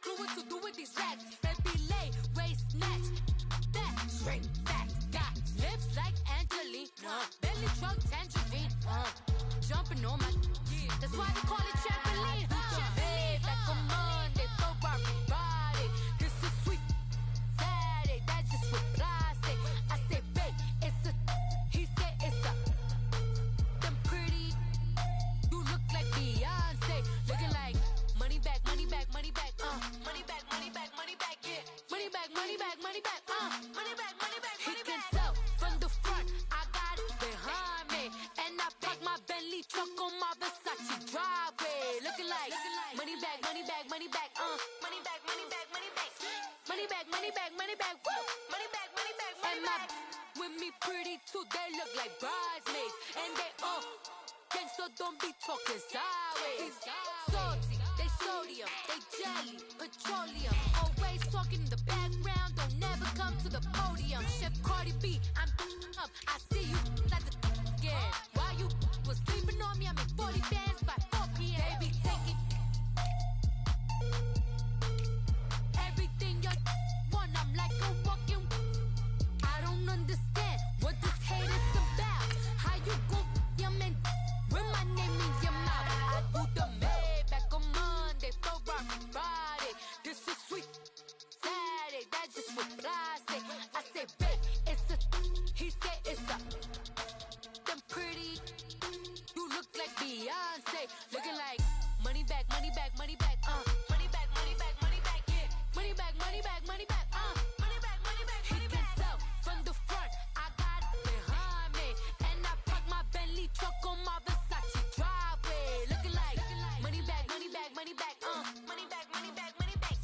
clue what to do with these rats. Baby lay, waist snatch, that straight back. Got lips like Angelina, belly truck tangerine, jumping on my, that's why they call it trampoline. Babe, like a Monday, Ferrari body. This is sweet Saturday, that's just what plastic. I say, babe, it's a, he said it's a, them pretty, you look like Beyonce, looking like money back, money back, money back, money back, money back, money back, yeah, money back, money back, money back, money back, money back. He can tell from the front, I got it behind me, and I park my Bentley truck on my Versace driveway, looking like money back, money back, money back, money back, money back, money back, money back, money back, money back, woo, money back, money back, money back. With me pretty too, they look like bridesmaids, and they all gang, so don't be talking sideways. Salty, they sodium, they jelly, petroleum. Always talking in the background, don't never come to the podium. Chef Cardi B, I'm up, I see you like the again. Why you was sleeping on me? I make 40 bands by 4 p.m. They be taking everything you want. I'm like a walking. I don't understand what this hate is about. How you go your man with my name in your mouth? I do the Maybach on Monday, Ferrari body. This is sweet Saturday, that's just what plastic. I say, babe, it's a, he said it's a, them pretty, you look like Beyonce, looking like money back, money back, money back, money back, money back, money back, yeah, money back, money back, money back, money back, money back. He can tell from the front, I got it behind me, and I park my Bentley truck on my Versace driveway, looking like money back, money back, money back, money back, money back, money back,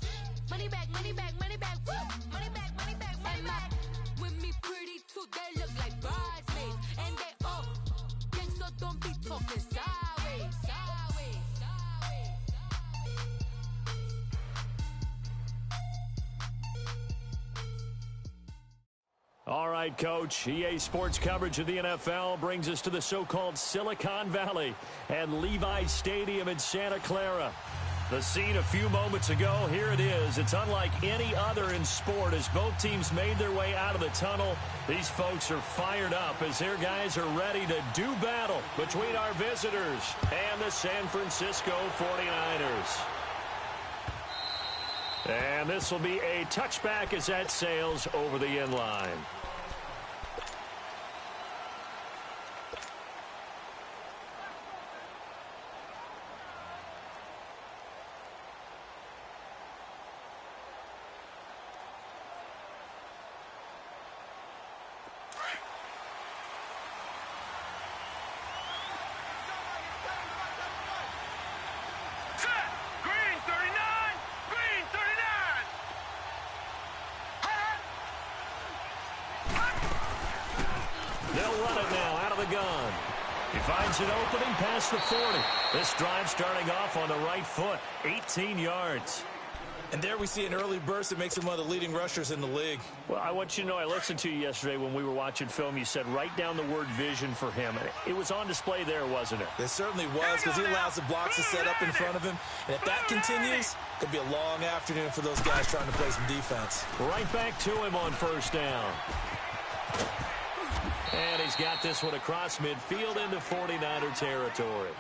money back, money back, money back, woo, money back, money back, money back. With me pretty too, they look like bridesmaids, and they all gang, so don't be talking sideways, sideways, sideways. All right, Coach. EA Sports coverage of the NFL brings us to the so-called Silicon Valley and Levi's Stadium in Santa Clara. The scene a few moments ago, here it is. It's unlike any other in sport as both teams made their way out of the tunnel. These folks are fired up as their guys are ready to do battle between our visitors and the San Francisco 49ers. And this will be a touchback as that sails over the end line. Gun. He finds an opening past the 40. This drive starting off on the right foot, 18 yards. And there we see an early burst that makes him one of the leading rushers in the league. Well, I want you to know, I listened to you yesterday when we were watching film. You said write down the word vision for him. It was on display there, wasn't it? It certainly was, because he allows the blocks to set up in front of him. And if that continues, it could be a long afternoon for those guys trying to play some defense. Right back to him on first down. And he's got this one across midfield into 49er territory.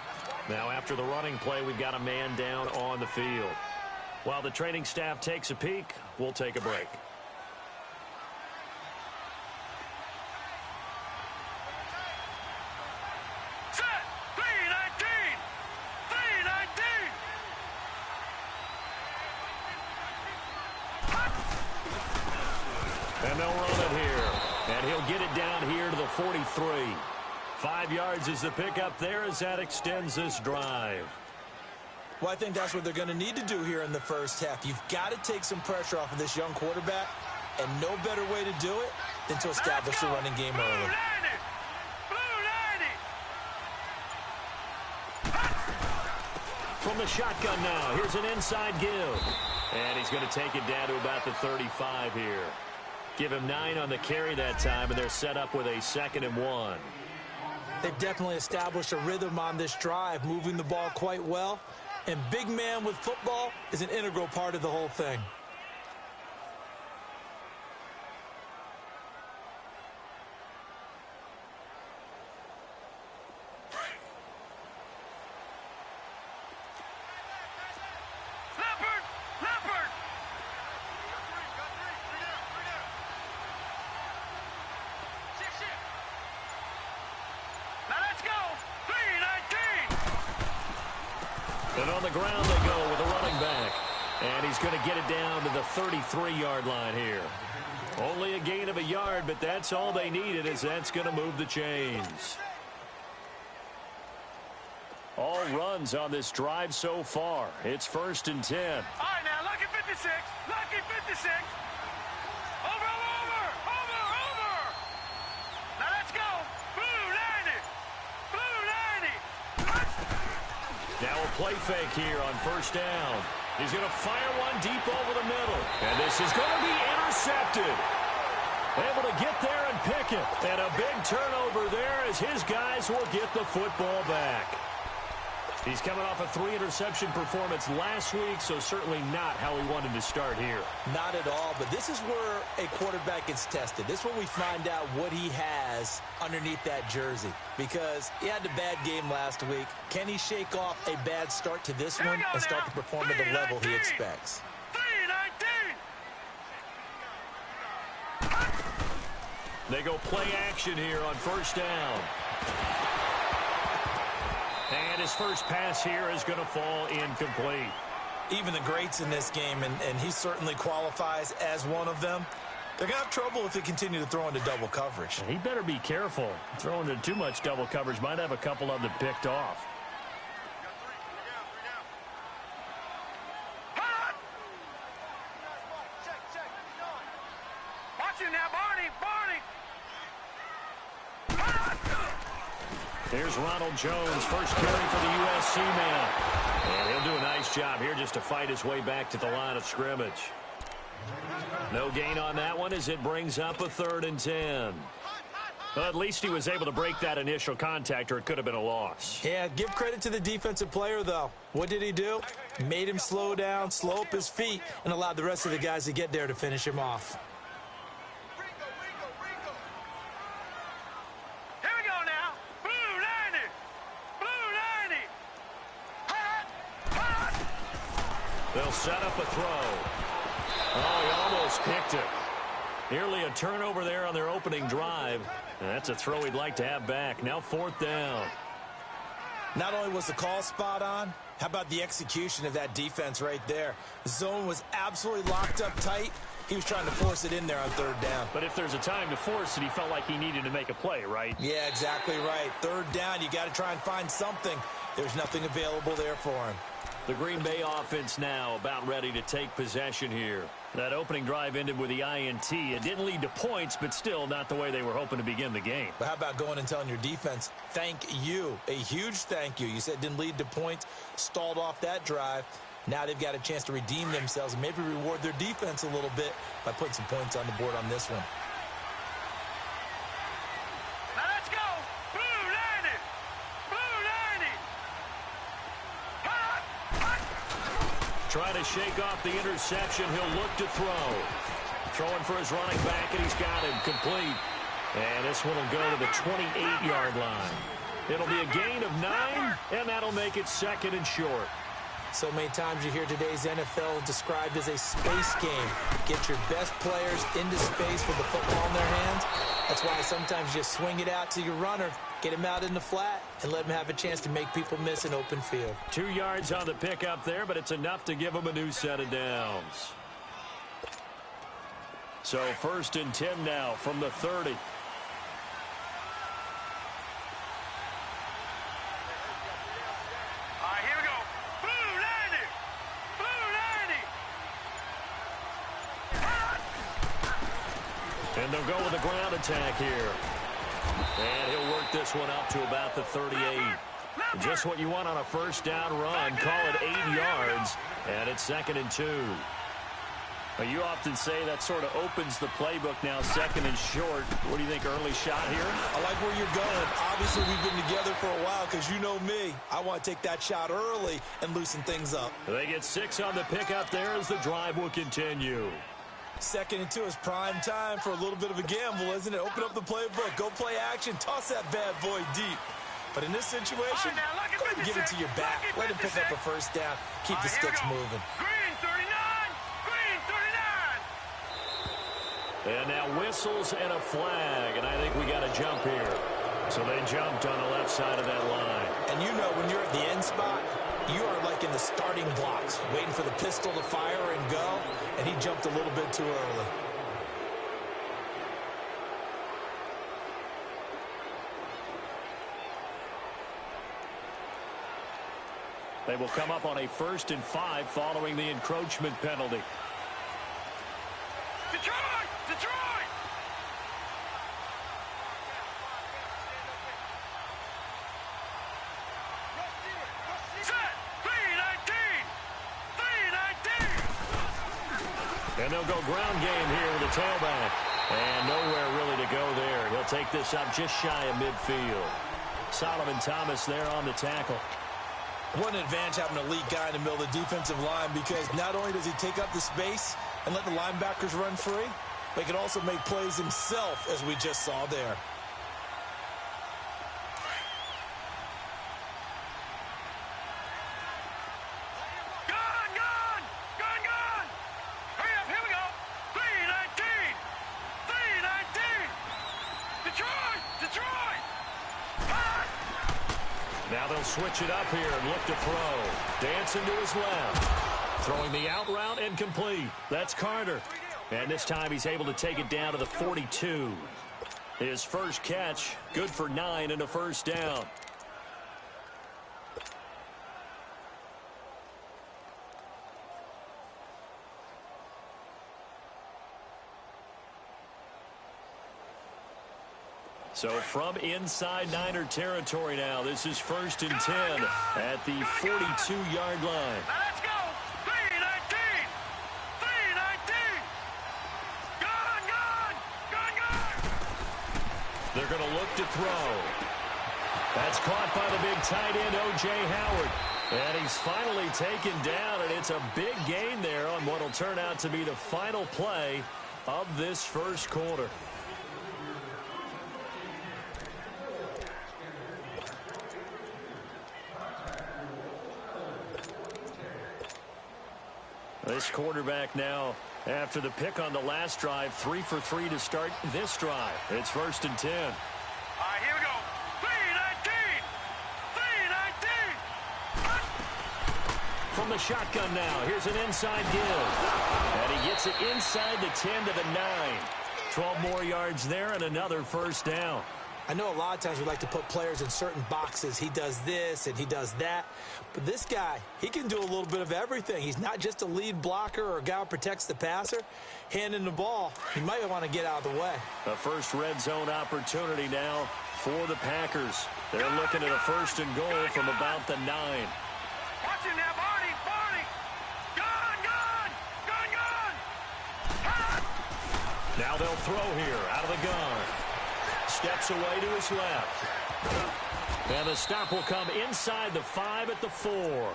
Now, after the running play, we've got a man down on the field. While the training staff takes a peek, we'll take a break. Set! 319! 319! And they'll run it here. And he'll get it down here to the 43. 5 yards is the pickup there as that extends this drive. Well, I think that's what they're going to need to do here in the first half. You've got to take some pressure off of this young quarterback, and no better way to do it than to establish the running game early. From the shotgun now, here's an inside give. And he's going to take it down to about the 35 here. Give him 9 on the carry that time, and they're set up with a 2nd and 1. They've definitely established a rhythm on this drive, moving the ball quite well. And big man with football is an integral part of the whole thing. And on the ground they go with a running back. And he's going to get it down to the 33-yard line here. Only a gain of a yard, but that's all they needed, as that's going to move the chains. All runs on this drive so far. It's 1st and 10. All right, now, lucky 56. Lucky 56. Over. Now let's go. Blue 90. Blue 90. Now a play fake here on 1st down. He's going to fire one deep over the middle. And this is going to be intercepted. Able to get there and pick it. And a big turnover there as his guys will get the football back. He's coming off a 3-interception performance last week, so certainly not how he wanted to start here. Not at all, but this is where a quarterback gets tested. This is where we find out what he has underneath that jersey, because he had a bad game last week. Can he shake off a bad start to this one and start to perform at the level he expects? 319. They go play action here on 1st down. And his first pass here is going to fall incomplete. Even the greats in this game, and he certainly qualifies as one of them, they're going to have trouble if they continue to throw into double coverage. He better be careful. Throwing into too much double coverage might have a couple of them picked off. Watch him now, Barney. Here's Ronald Jones, first carry for the USC man. And he'll do a nice job here just to fight his way back to the line of scrimmage. No gain on that one as it brings up a 3rd and 10. Well, at least he was able to break that initial contact, or it could have been a loss. Yeah, give credit to the defensive player, though. What did he do? Made him slow down, slow up his feet, and allowed the rest of the guys to get there to finish him off. They'll set up a throw. Oh, he almost picked it. Nearly a turnover there on their opening drive. And that's a throw he'd like to have back. Now 4th down. Not only was the call spot on, how about the execution of that defense right there? The zone was absolutely locked up tight. He was trying to force it in there on 3rd down. But if there's a time to force it, he felt like he needed to make a play, right? Yeah, exactly right. 3rd down, you got to try and find something. There's nothing available there for him. The Green Bay offense now about ready to take possession here. That opening drive ended with the INT. It didn't lead to points, but still not the way they were hoping to begin the game. But how about going and telling your defense, thank you, a huge thank you. You said it didn't lead to points, stalled off that drive. Now they've got a chance to redeem themselves and maybe reward their defense a little bit by putting some points on the board on this one. Now let's go. Blue 90. Trying to shake off the interception. He'll look to throw. Throwing for his running back, and he's got him complete. And this one will go to the 28-yard line. It'll be a gain of 9, and that'll make it 2nd and short. So many times you hear today's NFL described as a space game. Get your best players into space with the football in their hands. That's why sometimes you just swing it out to your runner, get him out in the flat, and let him have a chance to make people miss an open field. 2 yards on the pickup there, but it's enough to give him a new set of downs. So 1st and 10 now from the 30. And they'll go with a ground attack here. And he'll work this one up to about the 38. Just what you want on a 1st down run. Call it 8 yards. And it's 2nd and 2. Well, you often say that sort of opens the playbook now, second and short. What do you think, early shot here? I like where you're going. Obviously, we've been together for a while because you know me. I want to take that shot early and loosen things up. They get 6 on the pickup there as the drive will continue. 2nd and 2 is prime time for a little bit of a gamble, isn't it? Open up the playbook, go play action, toss that bad boy deep. But in this situation, go ahead and give it to your back. Let him pick up a first down. Keep the sticks moving. Green 39! Green 39! And now whistles and a flag, and I think we got a jump here. So they jumped on the left side of that line. And you know when you're at the end spot, you are like in the starting blocks, waiting for the pistol to fire and go, and he jumped a little bit too early. They will come up on a 1st and 5 following the encroachment penalty. Detroit! Detroit! Set! 319! 319! And they'll go ground game here with the tailback. And nowhere really to go there. He'll take this up just shy of midfield. Solomon Thomas there on the tackle. What an advantage having an elite guy in the middle of the defensive line, because not only does he take up the space and let the linebackers run free, but he can also make plays himself, as we just saw there. Gun! Gun! Gun! Gun! Hurry up, here we go! 319! 319! Detroit! Detroit! Hot! Now they'll switch it up here and look to throw. Dancing to his left. Throwing the out route and complete. That's Carter. And this time he's able to take it down to the 42. His first catch, good for 9 and a first down. So from inside Niner territory now, this is 1st and 10 at the 42-yard line. Now let's go! 319! 319! Gun! Gun! Gun! Gun! They're going to look to throw. That's caught by the big tight end, O.J. Howard. And he's finally taken down, and it's a big gain there on what will turn out to be the final play of this first quarter. This quarterback now, after the pick on the last drive, 3 for 3 to start this drive. It's 1st and 10. All right, here we go. 319! 319! From the shotgun now, here's an inside give. And he gets it inside the 10 to the 9. 12 more yards there and another first down. I know a lot of times we like to put players in certain boxes. He does this and he does that. But this guy, he can do a little bit of everything. He's not just a lead blocker or a guy who protects the passer. Handing the ball, he might want to get out of the way. The first red zone opportunity now for the Packers. They're looking at a 1st and goal from about the 9. Watch him now, Barney! Barney! Gun! Gun! Gun! Gun! Hot! Now they'll throw here out of the gun. Steps away to his left. And the stop will come inside the 5 at the 4.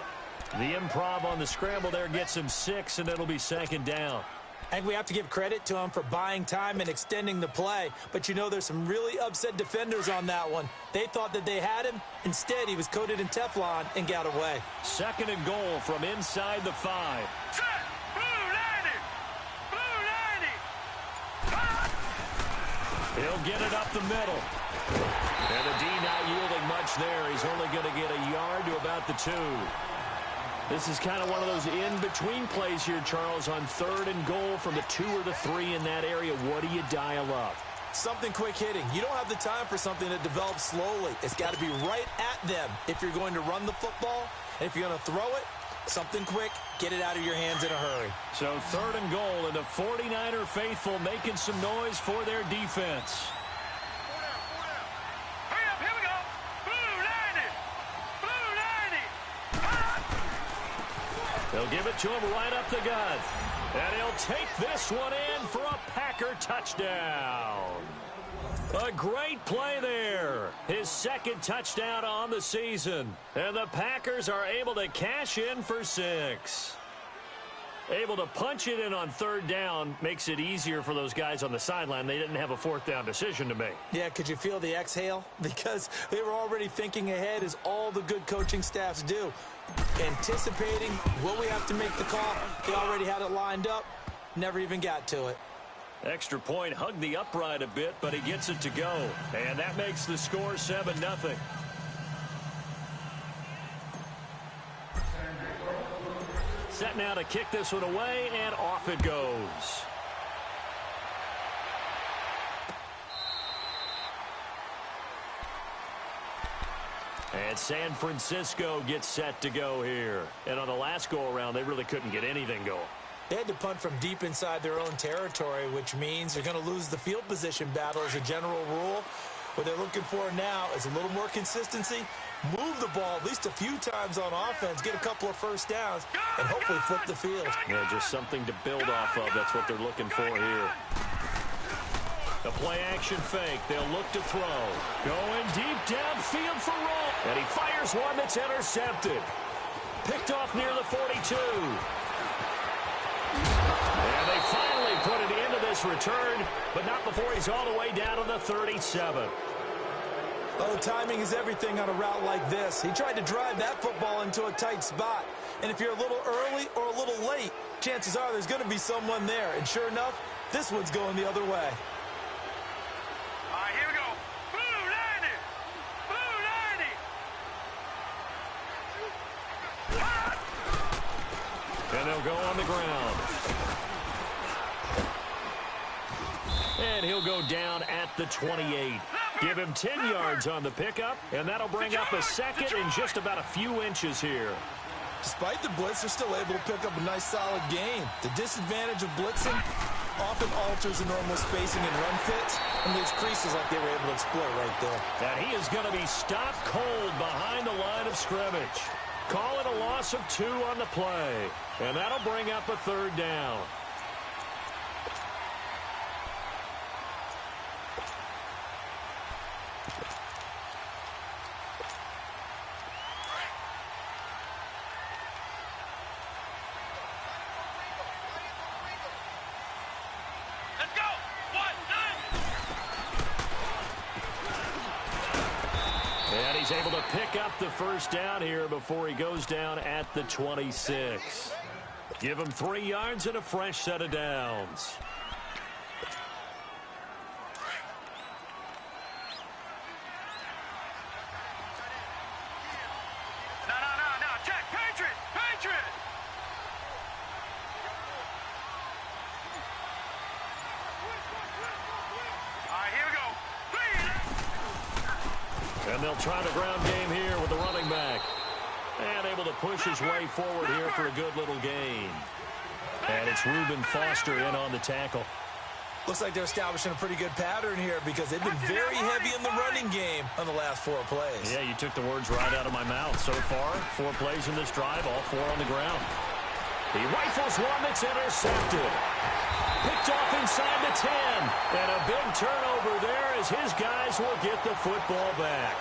The improv on the scramble there gets him 6, and it'll be 2nd down. I think we have to give credit to him for buying time and extending the play. But you know, there's some really upset defenders on that one. They thought that they had him. Instead, he was coated in Teflon and got away. 2nd and goal from inside the 5. Set! Blue 90! Blue 90! Hot! He'll get it up the middle. And the D not yielding much there. He's only going to get a yard to about the 2. This is kind of one of those in-between plays here, Charles, on 3rd and goal from the 2 or the 3 in that area. What do you dial up? Something quick hitting. You don't have the time for something that develops slowly. It's got to be right at them if you're going to run the football. And if you're going to throw it, something quick, get it out of your hands in a hurry. So 3rd and goal, and the 49er faithful making some noise for their defense. Hurry up, here we go! Blue 90! Blue 90! Hot! They'll give it it to him right up the gut. And he'll take this one in for a Packer touchdown. A great play there. His second touchdown on the season. And the Packers are able to cash in for 6. Able to punch it in on third down makes it easier for those guys on the sideline. They didn't have a fourth down decision to make. Yeah, could you feel the exhale? Because they were already thinking ahead, as all the good coaching staffs do. Anticipating, will we have to make the call? They already had it lined up. Never even got to it. Extra point, hugged the upright a bit, but he gets it to go. And that makes the score 7-0. Set now to kick this one away, and off it goes. And San Francisco gets set to go here. And on the last go-around, they really couldn't get anything going. They had to punt from deep inside their own territory, which means they're going to lose the field position battle as a general rule. What they're looking for now is a little more consistency, move the ball at least a few times on offense, get a couple of first downs, and hopefully flip the field. Yeah, just something to build off of. That's what they're looking for here. The play-action fake. They'll look to throw. Going deep downfield for Roll. And he fires one that's intercepted. Picked off near the 42. And they finally put it into this return, but not before he's all the way down to the 37. Oh, timing is everything on a route like this. He tried to drive that football into a tight spot. And if you're a little early or a little late, chances are there's going to be someone there. And sure enough, this one's going the other way. All right, here we go. Blue 90. Blue 90. And they'll go on the ground. And he'll go down at the 28. Give him 10 yards on the pickup, and that'll bring up a second in just about a few inches here. Despite the blitz, they're still able to pick up a nice, solid gain. The disadvantage of blitzing often alters the normal spacing and run fits and leaves creases like they were able to exploit right there. And he is going to be stopped cold behind the line of scrimmage. Call it a loss of 2 on the play, and that'll bring up a third down. Let's go. 1-9. And he's able to pick up the first down here before he goes down at the 26. Give him 3 yards and a fresh set of downs. No. Check. Patriot. All right, here we go. And they'll try the ground game here with the running back. And able to push his way forward here for a good little gain. And it's Reuben Foster in on the tackle. Looks like they're establishing a pretty good pattern here because they've been very heavy in the running game on the last 4 plays. Yeah, you took the words right out of my mouth. So far, 4 plays in this drive, all 4 on the ground. He rifles one that's intercepted. Picked off inside the 10. And a big turnover there as his guys will get the football back.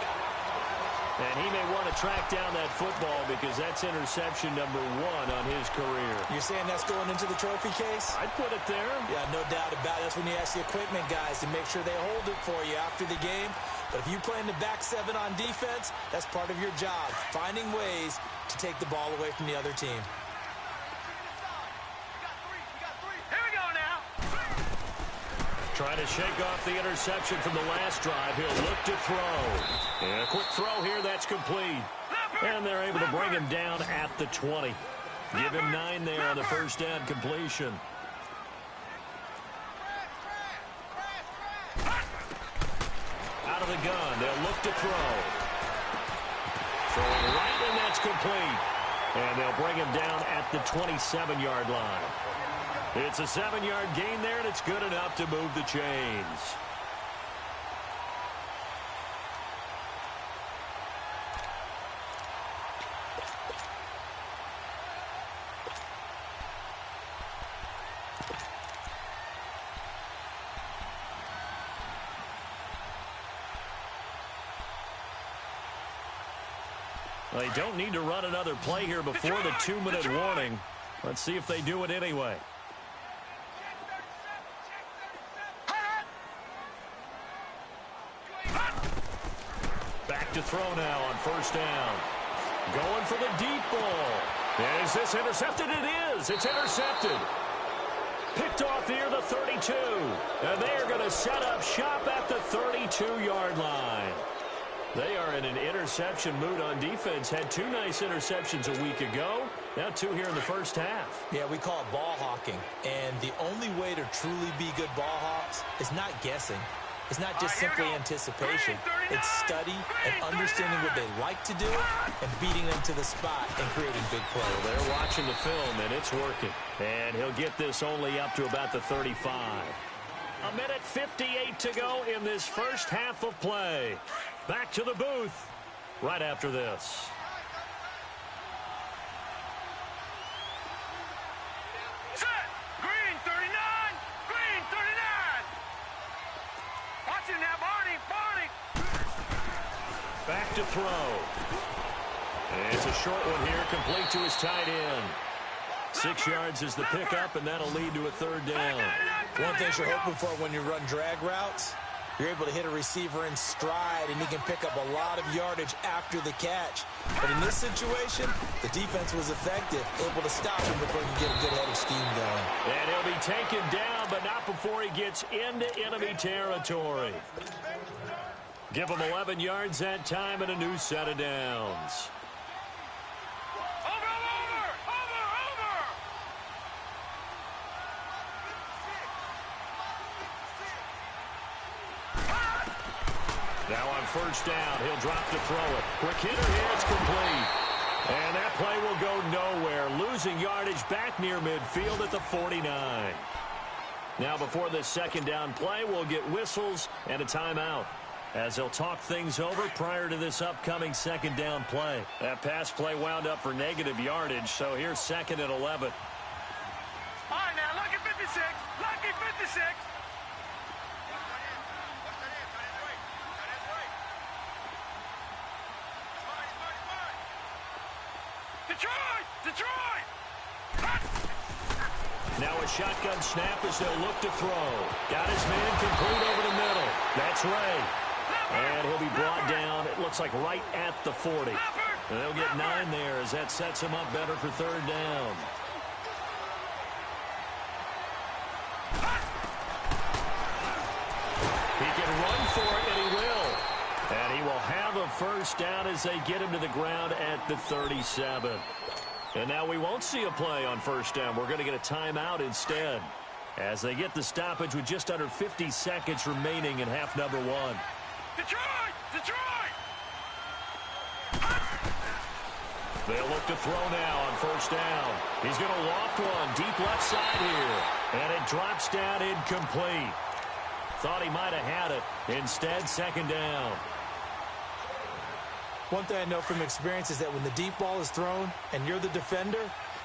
And he may want to track down that football because that's interception number 1 on his career. You're saying that's going into the trophy case? I'd put it there. Yeah, no doubt about it. That's when you ask the equipment guys to make sure they hold it for you after the game. But if you play in the back 7 on defense, that's part of your job, finding ways to take the ball away from the other team. Here we go now. Trying to shake off the interception from the last drive. He'll look to throw. And a quick throw here, that's complete. And they're able to bring him down at the 20. Give him 9 there on the first down completion. Out of the gun, they'll look to throw. Throwing right, and that's complete. And they'll bring him down at the 27-yard line. It's a 7-yard gain there, and it's good enough to move the chains. Well, they don't need to run another play here before the 2-minute warning. Let's see if they do it anyway. Back to throw now on first down. Going for the deep ball. Is this intercepted? It is. It's intercepted. Picked off near the 32. And they are going to set up shop at the 32-yard line. They are in an interception mood on defense. Had 2 nice interceptions a week ago. Now 2 here in the first half. Yeah, we call it ball hawking. And the only way to truly be good ball hawks is not guessing. It's not just simply anticipation. It's study and understanding what they like to do and beating them to the spot and creating big plays. Well, they're watching the film, and it's working. And he'll get this only up to about the 35. 1:58 to go in this first half of play. Back to the booth right after this. Set. Green 39. Green 39. Watch it now, Barney. Back to throw. And it's a short one here, complete to his tight end. 6 yards is the pickup, and that'll lead to a 3rd down. One thing you're hoping for when you run drag routes, you're able to hit a receiver in stride, and he can pick up a lot of yardage after the catch. But in this situation, the defense was effective, able to stop him before he could get a good head of steam going. And he'll be taken down, but not before he gets into enemy territory. Give him 11 yards that time and a new set of downs. Now on first down, he'll drop to throw it. Quick hitter here, it's complete. And that play will go nowhere. Losing yardage back near midfield at the 49. Now before this 2nd down play, we'll get whistles and a timeout, as they'll talk things over prior to this upcoming 2nd down play. That pass play wound up for negative yardage, so here's 2nd and 11. All right, now, lucky 56. Lucky 56. Detroit! Now a shotgun snap as they'll look to throw. Got his man complete over the middle. That's Ray. And he'll be brought down, it looks like right at the 40. And they'll get 9 there as that sets him up better for 3rd down. He can run for it, and he will. And he will have a first down as they get him to the ground at the 37. And now we won't see a play on first down. We're going to get a timeout instead, as they get the stoppage with just under 50 seconds remaining in half number 1. Detroit! They'll look to throw now on first down. He's going to loft one deep left side here. And it drops down incomplete. Thought he might have had it. Instead, 2nd down. One thing I know from experience is that when the deep ball is thrown and you're the defender,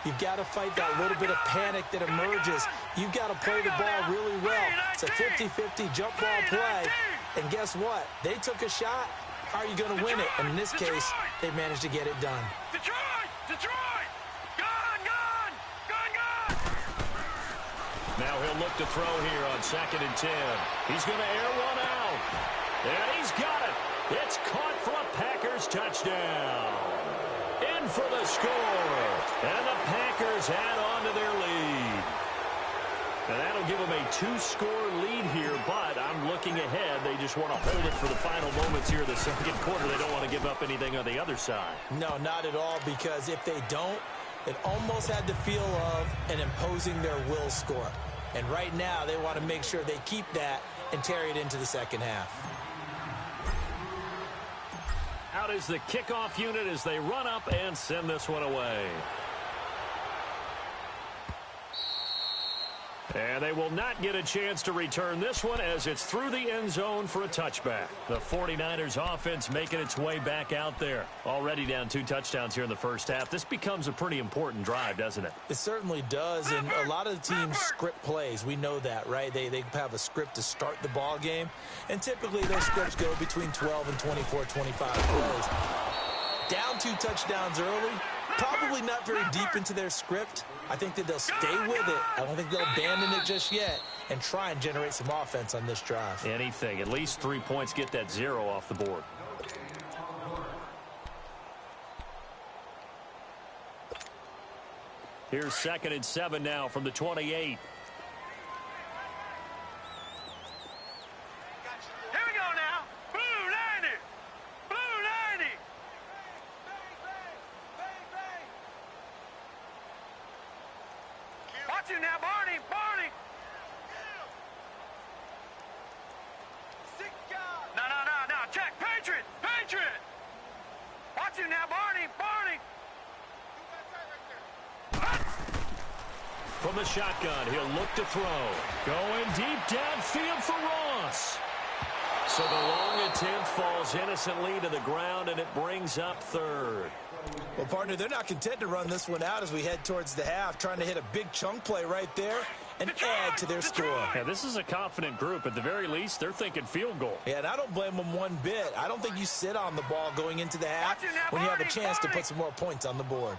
you've got to fight that little bit of panic that emerges. You've got to play the ball really well. It's a 50-50 jump ball play. And guess what? They took a shot. How are you going to win it? And in this case, they managed to get it done. Detroit! Gone! Now he'll look to throw here on 2nd and 10. He's going to air one out. And he's got it. It's caught for a Packers touchdown. In for the score. And the Packers add on to their lead. And that'll give them a 2-score lead here, but I'm looking ahead. They just want to hold it for the final moments here in the 2nd quarter. They don't want to give up anything on the other side. No, not at all, because if they don't, it almost had the feel of an imposing their will score. And right now, they want to make sure they keep that and carry it into the 2nd half. Out is the kickoff unit as they run up and send this one away. And they will not get a chance to return this one as it's through the end zone for a touchback. The 49ers offense making its way back out there. Already down 2 touchdowns here in the first half. This becomes a pretty important drive, doesn't it? It certainly does, and a lot of the teams script plays. We know that, right? They have a script to start the ball game, and typically those scripts go between 12 and 24, 25 plays. Down 2 touchdowns early, probably not very deep into their script. I think that they'll stay with it. I don't think they'll abandon it just yet and try and generate some offense on this drive. Anything. At least 3 points, get that 0 off the board. Here's 2nd and 7 now from the 28. Here we go now. Blue 90. Blue 90. Watch you now, Barney. Barney. No. Check. Patriot. Patriot. Watch you now, Barney. Barney. From the shotgun, he'll look to throw. Going deep downfield for Ross. So the long attempt falls innocently to the ground, and it brings up 3rd. Well, partner, they're not content to run this one out as we head towards the half, trying to hit a big chunk play right there and add to their score. Yeah, this is a confident group. At the very least, they're thinking field goal. Yeah, and I don't blame them one bit. I don't think you sit on the ball going into the half when you have a chance to put some more points on the board.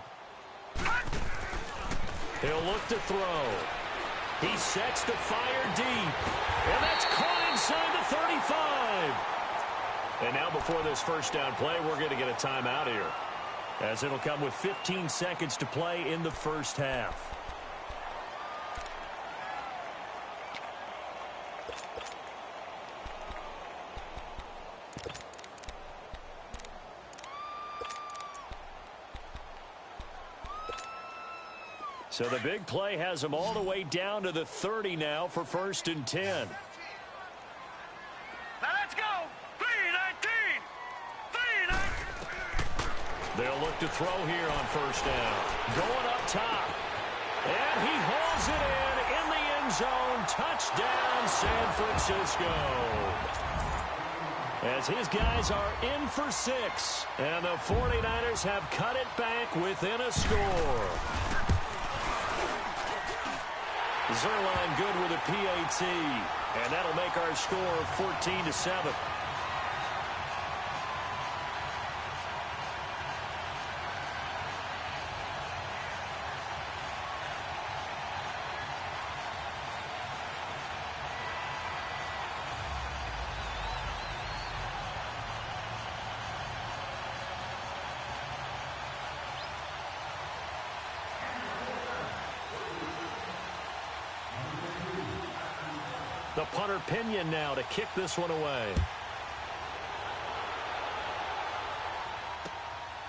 He'll look to throw. He sets to fire deep. And that's caught inside the 35. And now before this first down play, we're going to get a timeout here, as it'll come with 15 seconds to play in the first half. So the big play has them all the way down to the 30 now for 1st and 10. Now let's go. 3-19. 3-19. They'll look to throw here on 1st down. Going up top. And he hauls it in the end zone. Touchdown, San Francisco. As his guys are in for 6. And the 49ers have cut it back within a score. Zerline good with a PAT, and that'll make our score 14-7. The punter Pinion now to kick this one away.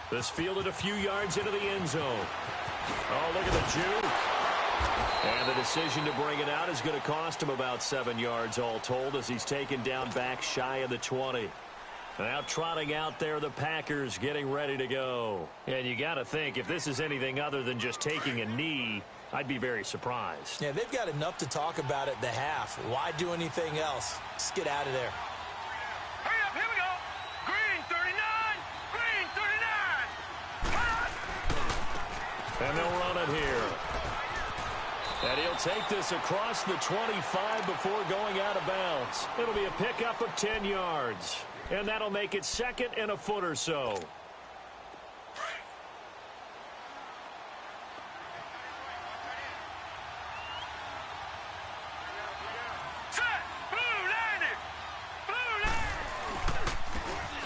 This fielded a few yards into the end zone. Oh, look at the juke. And the decision to bring it out is going to cost him about 7 yards all told, as he's taken down back shy of the 20. Now trotting out there, the Packers getting ready to go. And you got to think, if this is anything other than just taking a knee, I'd be very surprised. Yeah, they've got enough to talk about at the half. Why do anything else? Just get out of there. Hurry up, here we go. Green 39. Green 39. And they'll run it here. And he'll take this across the 25 before going out of bounds. It'll be a pickup of 10 yards. And that'll make it 2nd and a foot or so.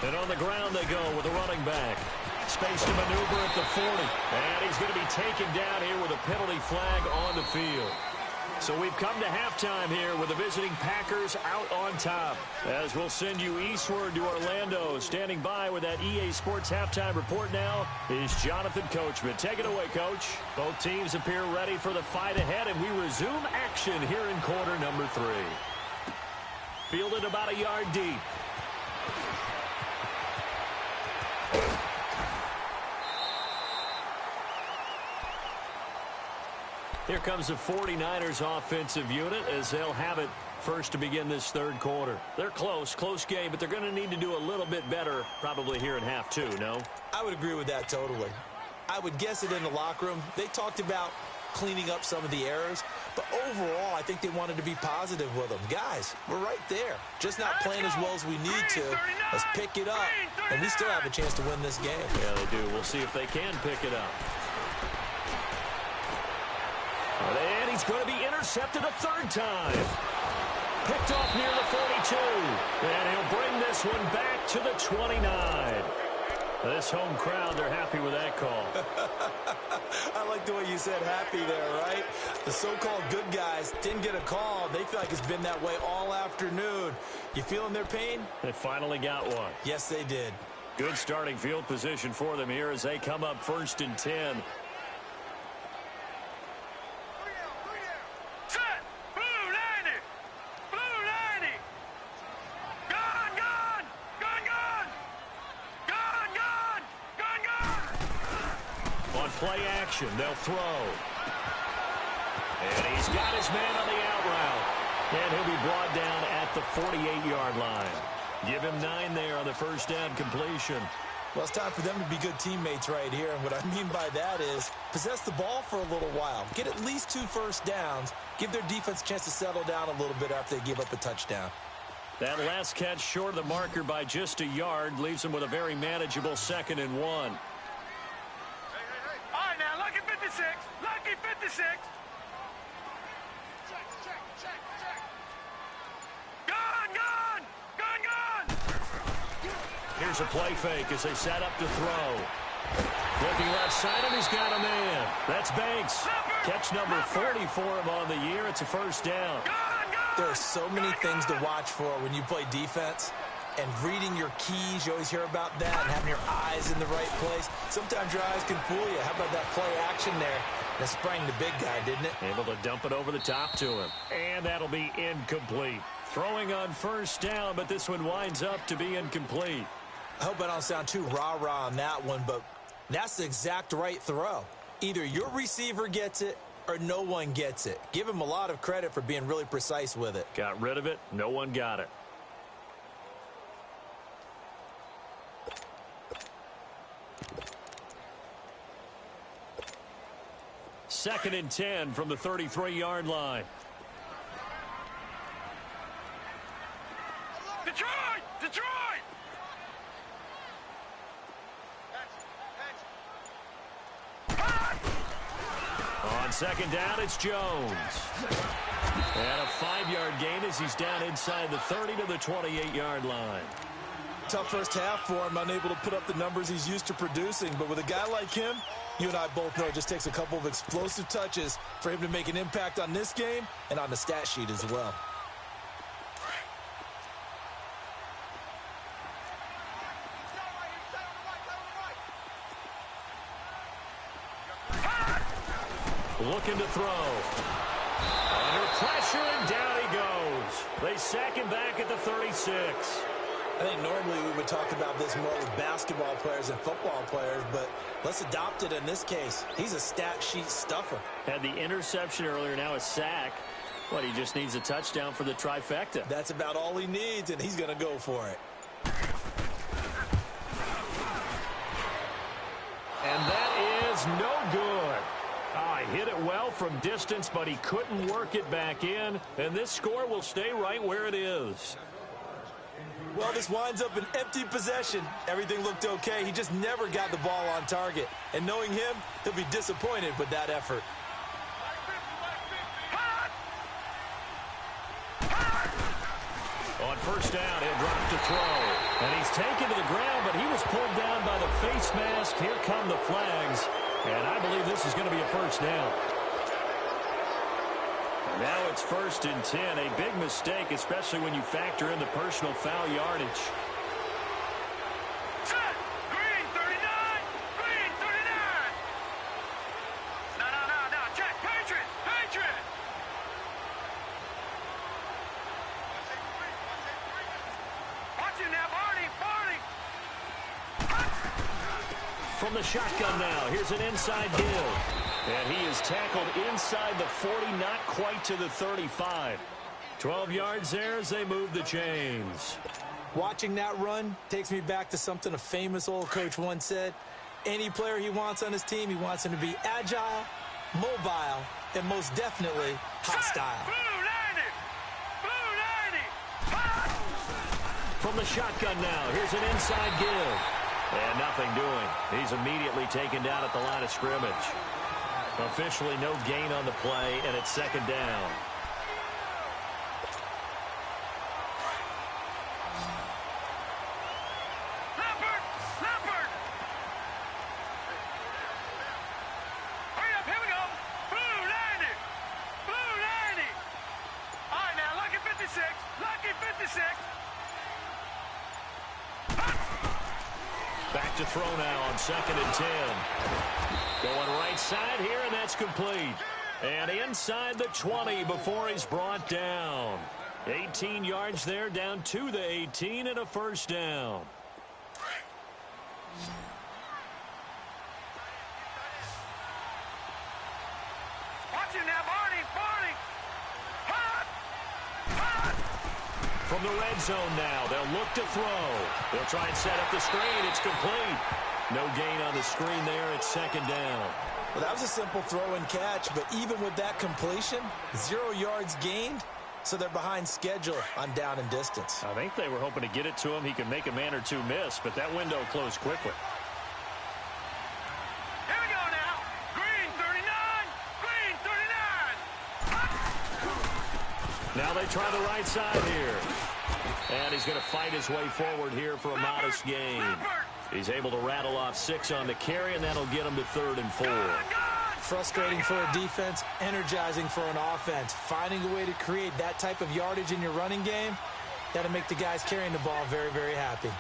And on the ground they go with a running back. Space to maneuver at the 40. And he's going to be taken down here with a penalty flag on the field. So we've come to halftime here with the visiting Packers out on top. As we'll send you eastward to Orlando. Standing by with that EA Sports halftime report now is Jonathan Coachman. Take it away, Coach. Both teams appear ready for the fight ahead, and we resume action here in quarter number 3. Fielded about a yard deep. Here comes the 49ers offensive unit as they'll have it first to begin this third quarter. They're close game, but they're going to need to do a little bit better probably here in half 2, no? I would agree with that totally. I would guess it in the locker room. They talked about cleaning up some of the errors. But overall, I think they wanted to be positive with them. Guys, we're right there. Just not playing as well as we need to. Let's pick it up, and we still have a chance to win this game. Yeah, they do. We'll see if they can pick it up. And he's going to be intercepted a third time. Picked off near the 42. And he'll bring this one back to the 29. This home crowd, they're happy with that call. I like the way you said happy there, right? The so-called good guys didn't get a call. They feel like it's been that way all afternoon. You feeling their pain? They finally got one. Yes, they did. Good starting field position for them here as they come up 1st and 10. Play action, they'll throw. And he's got his man on the out route. And he'll be brought down at the 48-yard line. Give him 9 there on the first down completion. Well, it's time for them to be good teammates right here. And what I mean by that is possess the ball for a little while. Get at least 2 first downs. Give their defense a chance to settle down a little bit after they give up a touchdown. That last catch short of the marker by just a yard leaves them with a very manageable 2nd and 1. Lucky 56. Gone. Here's a play fake as they set up to throw. Looking left side, and he's got a man. That's Banks. Catch number 40 for him on the year. It's a first down. There are so many things to watch for when you play defense. And reading your keys, you always hear about that, and having your eyes in the right place. Sometimes your eyes can fool you. How about that play action there? That sprang the big guy, didn't it? Able to dump it over the top to him. And that'll be incomplete. Throwing on first down, but this one winds up to be incomplete. I hope I don't sound too rah-rah on that one, but that's the exact right throw. Either your receiver gets it or no one gets it. Give him a lot of credit for being really precise with it. Got rid of it. No one got it. Second and 10 from the 33-yard line. Detroit! On second down, it's Jones. And a 5-yard gain as he's down inside the 30 to the 28-yard line. Tough first half for him, unable to put up the numbers he's used to producing. But with a guy like him, you and I both know it just takes a couple of explosive touches for him to make an impact on this game and on the stat sheet as well. Looking to throw. Under pressure, and down he goes. They sack him back at the 36. I think normally we would talk about this more with basketball players and football players, but let's adopt it in this case. He's a stat sheet stuffer. Had the interception earlier, now a sack. What, he just needs a touchdown for the trifecta. That's about all he needs, and he's going to go for it. And that is no good. He hit it well from distance, but he couldn't work it back in, and this score will stay right where it is. Well, this winds up an empty possession. Everything looked okay. He just never got the ball on target. And knowing him, he'll be disappointed with that effort. On first down, he'll drop to throw. And he's taken to the ground, but he was pulled down by the face mask. Here come the flags. And I believe this is going to be a first down. Now it's 1st and 10. A big mistake, especially when you factor in the personal foul yardage. Set! Green 39! Green 39! No. Check! Patriot! Watch him now, Barney! From the shotgun now, here's an inside give. And he is tackled inside the 40, not quite to the 35. 12 yards there as they move the chains. Watching that run takes me back to something a famous old coach once said. Any player he wants on his team, he wants him to be agile, mobile, and most definitely hostile. From the shotgun now, here's an inside give. And nothing doing. He's immediately taken down at the line of scrimmage. Officially no gain on the play, and it's second down. Hurry up, here we go. Blue 90. Blue 90. All right, now, lucky 56. Lucky 56. Back to throw now on 2nd and 10. Going right side here, and that's complete. And inside the 20 before he's brought down. 18 yards there, down to the 18, and a first down. Watch him now, Barney. Barney. Hot. Hot. From the red zone now, they'll look to throw. They'll try and set up the screen. It's complete. No gain on the screen there. It's second down. Well, that was a simple throw and catch, but even with that completion, 0 yards gained, so they're behind schedule on down and distance. I think they were hoping to get it to him. He could make a man or two miss, but that window closed quickly. Here we go now. Green 39. Green 39. Now they try the right side here. And he's going to fight his way forward here for a modest gain. He's able to rattle off 6 on the carry, and that'll get him to 3rd and 4. Frustrating for a defense, energizing for an offense. Finding a way to create that type of yardage in your running game, that'll make the guys carrying the ball very, very happy.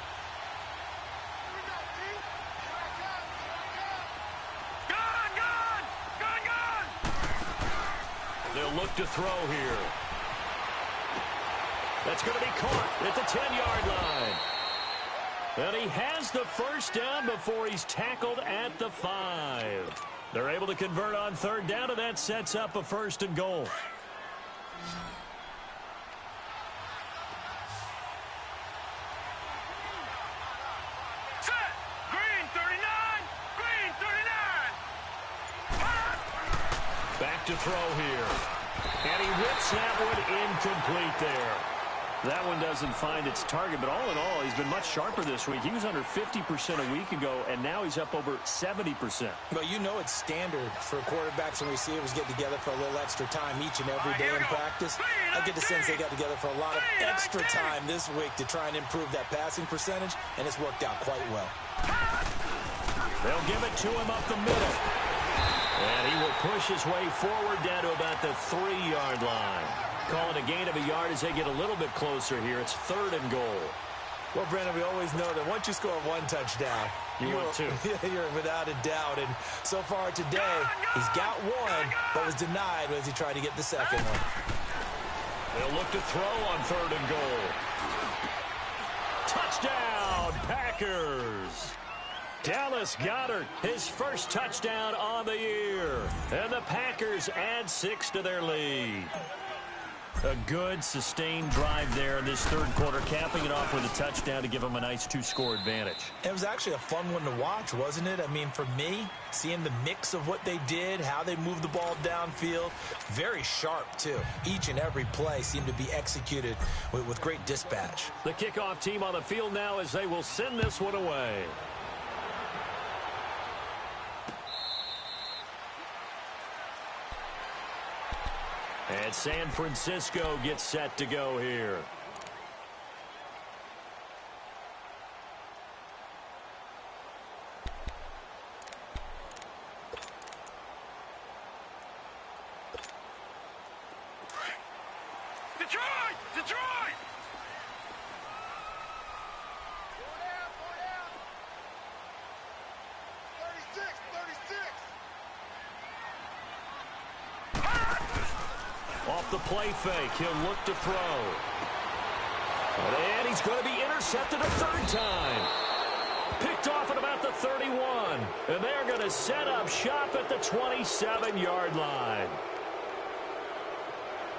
They'll look to throw here. That's going to be caught at the 10-yard line. And he has the first down before he's tackled at the 5. They're able to convert on 3rd down, and that sets up a 1st and goal. Set. Green 39. Green 39. Back to throw here. And he whips that one incomplete there. That one doesn't find its target, but all in all, he's been much sharper this week. He was under 50% a week ago, and now he's up over 70%. Well, you know it's standard for quarterbacks and receivers get together for a little extra time each and every day in practice. I get the sense they got together for a lot of extra time this week to try and improve that passing percentage, and it's worked out quite well. They'll give it to him up the middle. And he will push his way forward down to about the 3-yard line. Calling a gain of a yard as they get a little bit closer here. It's 3rd and goal. Well, Brandon, we always know that once you score 1 touchdown, want 2. You're without a doubt. And so far today, he's got 1, but was denied as he tried to get the second one. They'll look to throw on 3rd and goal. Touchdown, Packers. Dallas Goedert, his first touchdown on the year. And the Packers add 6 to their lead. A good, sustained drive there in this 3rd quarter, capping it off with a touchdown to give them a nice 2-score advantage. It was actually a fun one to watch, wasn't it? I mean, for me, seeing the mix of what they did, how they moved the ball downfield, very sharp, too. Each and every play seemed to be executed with great dispatch. The kickoff team on the field now as they will send this one away. And San Francisco gets set to go here. Detroit! Detroit! Off the play fake, he'll look to throw. And he's going to be intercepted a 3rd time. Picked off at about the 31. And they're going to set up shop at the 27-yard line.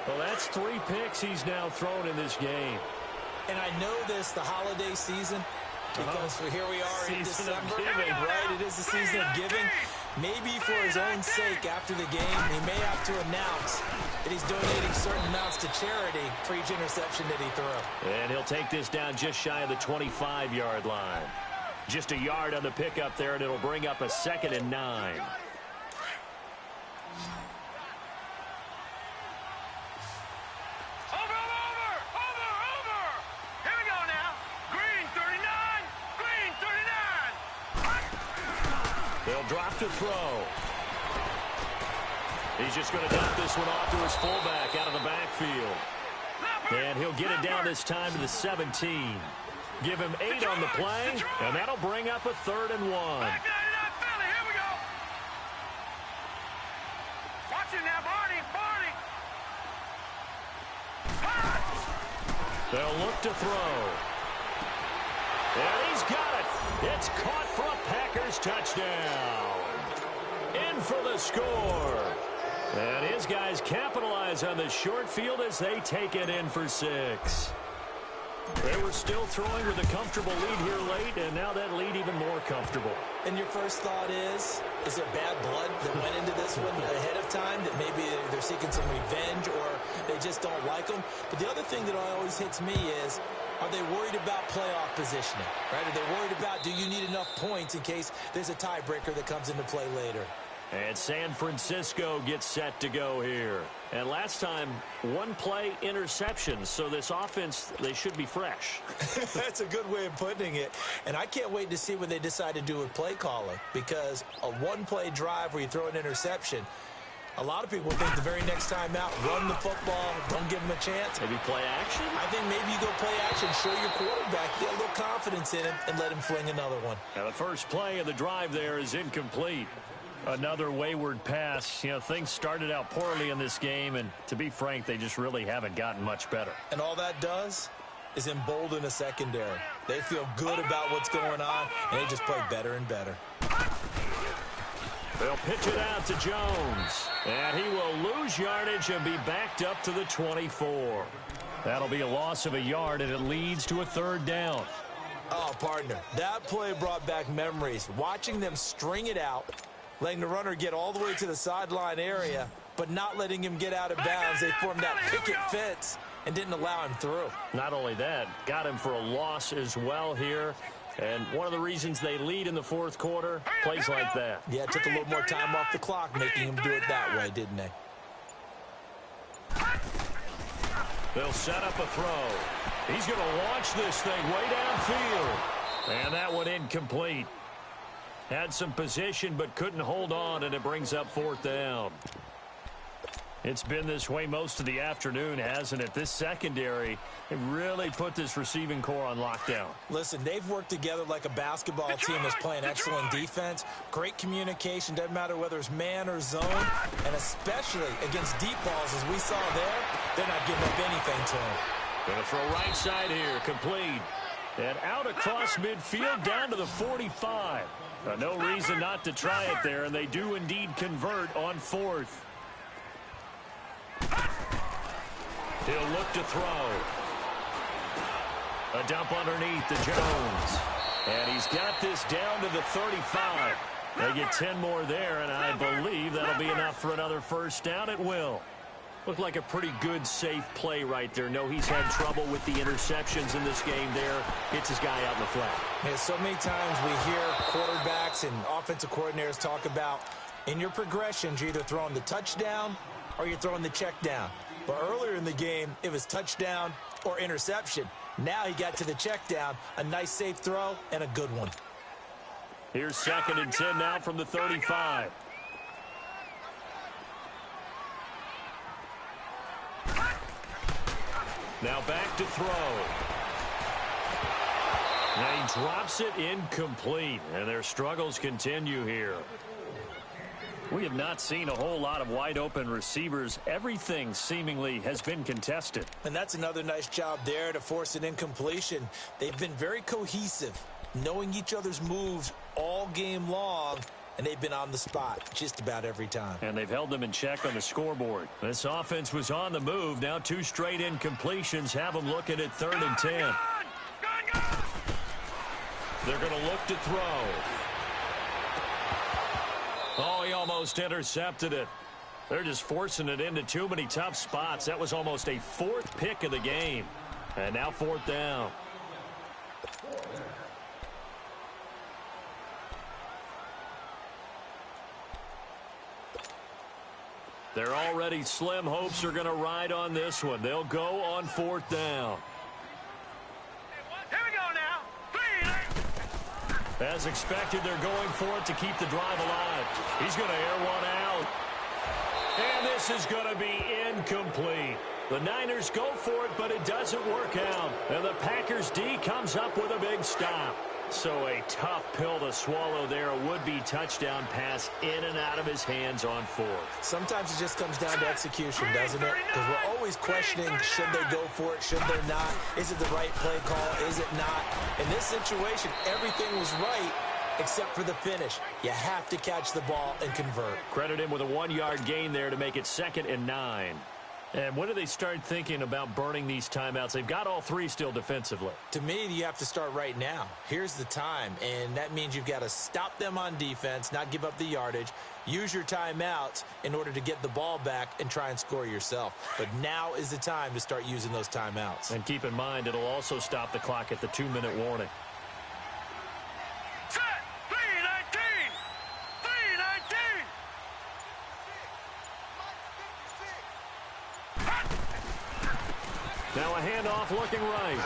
Well, that's 3 picks he's now thrown in this game. And I know this, the holiday season, because here we are in December, right? It is the season of giving. Maybe for his own sake after the game, he may have to announce that he's donating certain amounts to charity for each interception that he threw. And he'll take this down just shy of the 25-yard line. Just a yard on the pickup there, and it'll bring up a 2nd and 9. They'll drop to throw. He's just going to dump this one off to his fullback out of the backfield. And he'll get it down this time to the 17. Give him 8 on the play, and that'll bring up a 3rd and 1. Here we go. Watch it now, Barney. They'll look to throw. And he's got it. It's caught for a Packers touchdown. In for the score. And his guys capitalize on the short field as they take it in for 6. They were still throwing with a comfortable lead here late, and now that lead even more comfortable. And your first thought is there bad blood that went into this one ahead of time, that maybe they're seeking some revenge or they just don't like them? But the other thing that always hits me is, are they worried about playoff positioning? Right? Are they worried about, do you need enough points in case there's a tiebreaker that comes into play later? And San Francisco gets set to go here. And last time, 1-play interception. So this offense, they should be fresh. That's a good way of putting it. And I can't wait to see what they decide to do with play calling. Because a 1-play drive where you throw an interception, a lot of people think the very next time out, run the football, don't give them a chance. Maybe play action? I think maybe you go play action, show your quarterback, get a little confidence in him, and let him fling another one. Now the first play of the drive there is incomplete. Another wayward pass. You know, things started out poorly in this game, and to be frank, they just really haven't gotten much better. And all that does is embolden a secondary. They feel good about what's going on, and they just play better and better. They'll pitch it out to Jones, and he will lose yardage and be backed up to the 24. That'll be a loss of a yard, and it leads to a 3rd down. Oh, partner, that play brought back memories. Watching them string it out, letting the runner get all the way to the sideline area, but not letting him get out of bounds. They formed that picket fence and didn't allow him through. Not only that, got him for a loss as well here. And one of the reasons they lead in the 4th quarter, plays like that. Yeah, it took a little more time off the clock, making him do it that way, didn't they? They'll set up a throw. He's going to launch this thing way downfield. And that one incomplete. Had some position but couldn't hold on, and it brings up 4th down. It's been this way most of the afternoon, hasn't it? This secondary, they really put this receiving core on lockdown. Listen, they've worked together like a basketball team that's playing excellent defense. Great communication, doesn't matter whether it's man or zone, and especially against deep balls, as we saw there, they're not giving up anything to them. Going to throw right side here, complete. And out across midfield down to the 45. No reason not to try it there, and they do indeed convert on 4th. He'll look to throw. A dump underneath to Jones. And he's got this down to the 35. They get 10 more there, and I believe that'll be enough for another 1st down. It will. Looked like a pretty good, safe play right there. No, he's had trouble with the interceptions in this game there. Hits his guy out in the flat. Man, so many times we hear quarterbacks and offensive coordinators talk about, in your progressions, you're either throwing the touchdown or you're throwing the check down. But earlier in the game, it was touchdown or interception. Now he got to the check down, a nice safe throw, and a good one. Here's 2nd and 10 now from the 35. Now back to throw. Now he drops it incomplete, and their struggles continue here. We have not seen a whole lot of wide-open receivers. Everything seemingly has been contested. And that's another nice job there to force an incompletion. They've been very cohesive, knowing each other's moves all game long, and they've been on the spot just about every time. And they've held them in check on the scoreboard. This offense was on the move. Now 2 straight incompletions have them looking at 3rd and 10. They're going to look to throw. almost intercepted it. They're just forcing it into too many tough spots. That was almost a fourth pick of the game. And now fourth down. Their already slim hopes are going to ride on this one. They'll go on fourth down. Here we go now. As expected, they're going for it to keep the drive alive. He's going to air one out. And this is going to be incomplete. The Niners go for it, but it doesn't work out. And the Packers D comes up with a big stop. So a tough pill to swallow there. A would-be touchdown pass in and out of his hands on fourth. Sometimes it just comes down to execution, doesn't it? Because we're always questioning, should they go for it, should they not? Is it the right play call, is it not? In this situation, everything was right except for the finish. You have to catch the ball and convert. Credit him with a 1-yard gain there to make it 2nd and 9. And when do they start thinking about burning these timeouts? They've got all three still defensively. To me, you have to start right now. Here's the time, and that means you've got to stop them on defense, not give up the yardage, use your timeouts in order to get the ball back and try and score yourself. But now is the time to start using those timeouts. And keep in mind, it'll also stop the clock at the 2-minute warning. Set. 3:19. 3:19. Now a handoff looking right.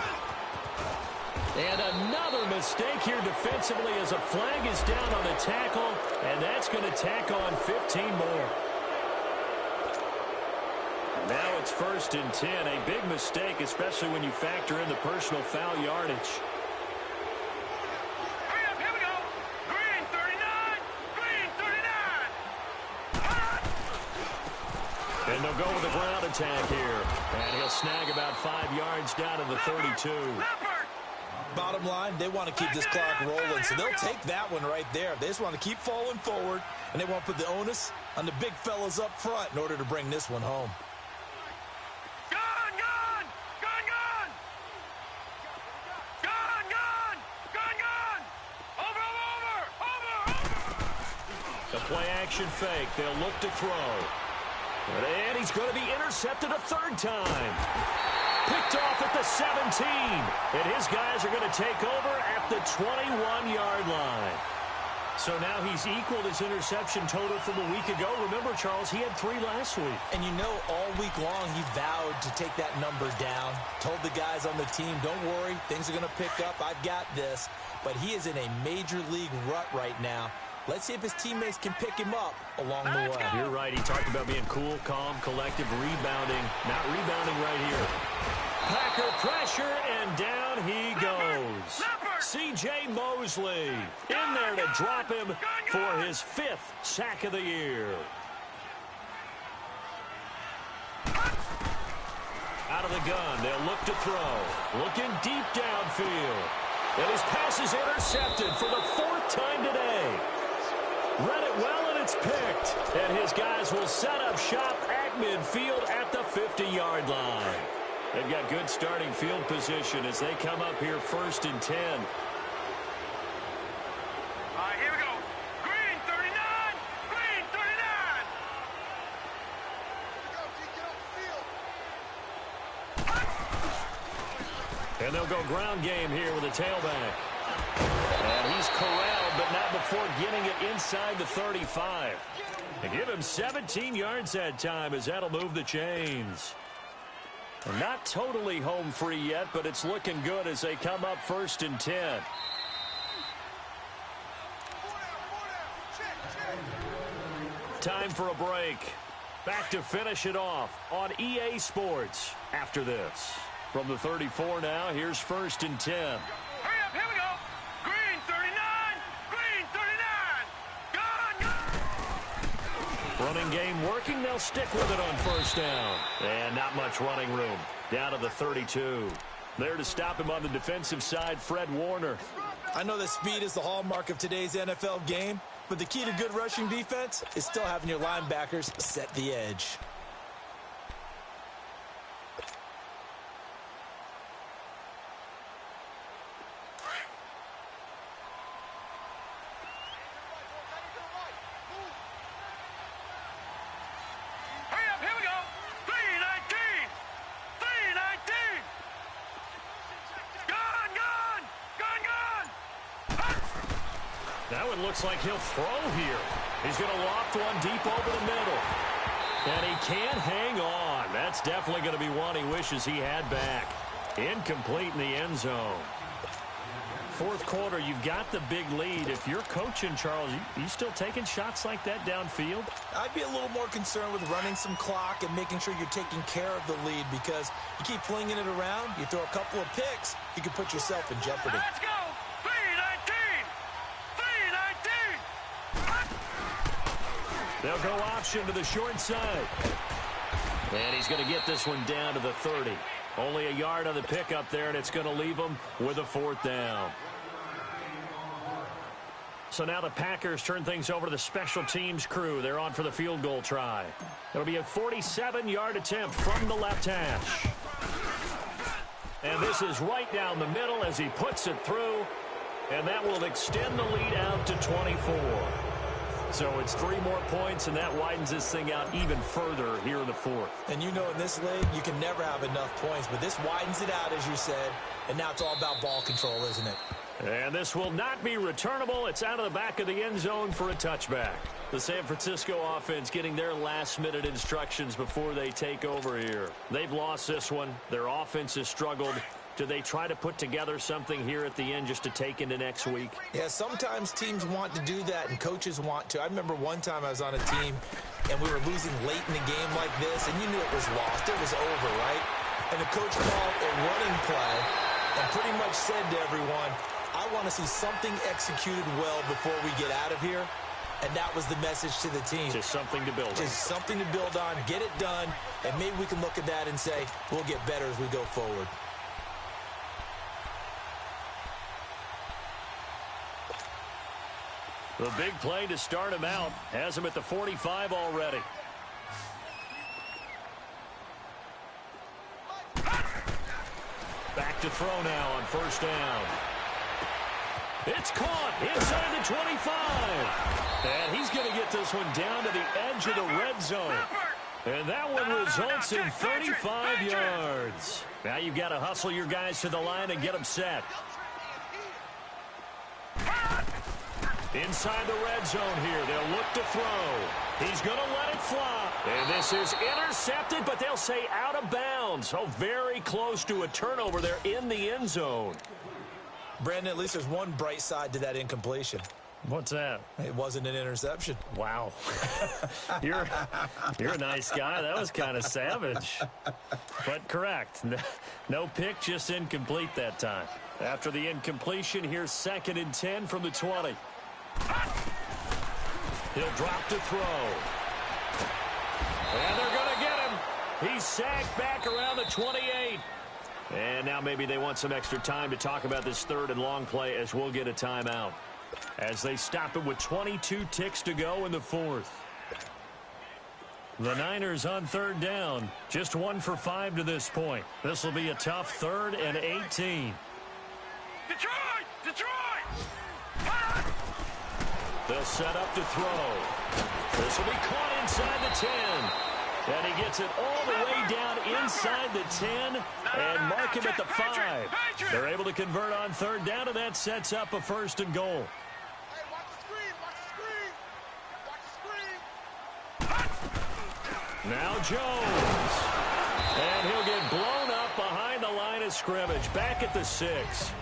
And another mistake here defensively as a flag is down on the tackle, and that's going to tack on 15 more. Now it's 1st and 10. A big mistake, especially when you factor in the personal foul yardage. Hurry up, here we go. Green 39. Green 39. And they'll go with a ground attack here. And he'll snag about 5 yards down to the 32. Bottom line, they want to keep this clock rolling, so they'll take that one right there. They just want to keep falling forward, and they want to put the onus on the big fellas up front in order to bring this one home. Gone, gone. Gone, gone. Gone, gone. Gone, gone. Over, over, over, over. The play action fake. They'll look to throw. And he's going to be intercepted a 3rd time. Picked off at the 17. And his guys are going to take over at the 21-yard line. So now he's equaled his interception total from a week ago. Remember, Charles, he had 3 last week. And you know, all week long, he vowed to take that number down. Told the guys on the team, don't worry, things are going to pick up. I've got this. But he is in a major league rut right now. Let's see if his teammates can pick him up along the way. You're right. He talked about being cool, calm, collective, rebounding. Not rebounding right here. Packer pressure, and down he goes. C.J. Mosley in there to drop him for his 5th sack of the year. Out of the gun, they'll look to throw. Looking deep downfield. And his pass is intercepted for the 4th time today. Read it well, and it's picked. And his guys will set up shop at midfield at the 50-yard line. They've got good starting field position as they come up here 1st and 10. All right, here we go. Green 39. Green 39. And they'll go ground game here with a tailback. And he's corralled, but not before getting it inside the 35. And give him 17 yards that time as that'll move the chains. And not totally home free yet, but it's looking good as they come up 1st and 10. Time for a break. Back to finish it off on EA Sports after this. From the 34 now, here's 1st and 10. Hurry up, here we go. Green 39. Green 39. Gone, gone. Running game working. They'll stick with it on 1st down. And not much running room. Down to the 32. There to stop him on the defensive side, Fred Warner. I know that speed is the hallmark of today's NFL game, but the key to good rushing defense is still having your linebackers set the edge. That one looks like he'll throw here. He's going to loft one deep over the middle. And he can't hang on. That's definitely going to be one he wishes he had back. Incomplete in the end zone. Fourth quarter, you've got the big lead. If you're coaching, Charles, you still taking shots like that downfield? I'd be a little more concerned with running some clock and making sure you're taking care of the lead, because you keep flinging it around, you throw a couple of picks, you can put yourself in jeopardy. Let's go! 3-19! 3-19! They'll go option to the short side. And he's going to get this one down to the 30. Only a yard on the pickup there, and it's going to leave him with a fourth down. So now the Packers turn things over to the special teams crew. They're on for the field goal try. It'll be a 47-yard attempt from the left hash. And this is right down the middle as he puts it through. And that will extend the lead out to 24. So it's 3 more points, and that widens this thing out even further here in the fourth. And you know in this league, you can never have enough points, but this widens it out, as you said. And now it's all about ball control, isn't it? And this will not be returnable. It's out of the back of the end zone for a touchback. The San Francisco offense getting their last-minute instructions before they take over here. They've lost this one. Their offense has struggled. Do they try to put together something here at the end just to take into next week? Yeah, sometimes teams want to do that, and coaches want to. I remember one time I was on a team, and we were losing late in a game like this, and you knew it was lost. It was over, right? And the coach called a running play and pretty much said to everyone, I want to see something executed well before we get out of here. And that was the message to the team. Just something to build on. Just something to build on, get it done, and maybe we can look at that and say, we'll get better as we go forward. The big play to start him out has him at the 45 already. Back to throw now on first down. It's caught inside the 25. And he's going to get this one down to the edge of the red zone. And that one results in 35 yards. Now you've got to hustle your guys to the line and get them set. Inside the red zone here. They'll look to throw. He's going to let it fly. And this is intercepted, but they'll say out of bounds. So very close to a turnover there in the end zone. Brandon, at least there's one bright side to that incompletion. What's that? It wasn't an interception. Wow. You're a nice guy. That was kind of savage. But correct. No pick, just incomplete that time. After the incompletion, here's 2nd and 10 from the 20. He'll drop to throw. And they're going to get him. He's sagged back around the 28. And now maybe they want some extra time to talk about this 3rd and long play, as we'll get a timeout. As they stop it with 22 ticks to go in the 4th. The Niners on 3rd down. Just 1 for 5 to this point. This will be a tough 3rd and 18. Detroit! Detroit! They'll set up to throw. This will be caught inside the 10. And he gets it all the way down inside the 10 and mark him at the 5. They're able to convert on 3rd down, and that sets up a 1st and goal. Hey, watch the screen! Watch the screen! Now Jones. And he'll get blown up behind the line of scrimmage. Back at the 6.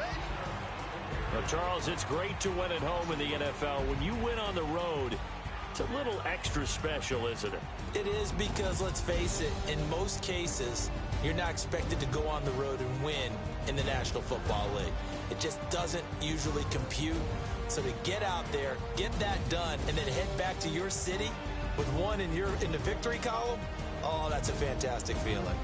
Well, Charles, it's great to win at home in the NFL. When you win on the road, it's a little extra special, isn't it? It is, because, let's face it, in most cases, you're not expected to go on the road and win in the National Football League. It just doesn't usually compute. So to get out there, get that done, and then head back to your city with one in the victory column, oh, that's a fantastic feeling.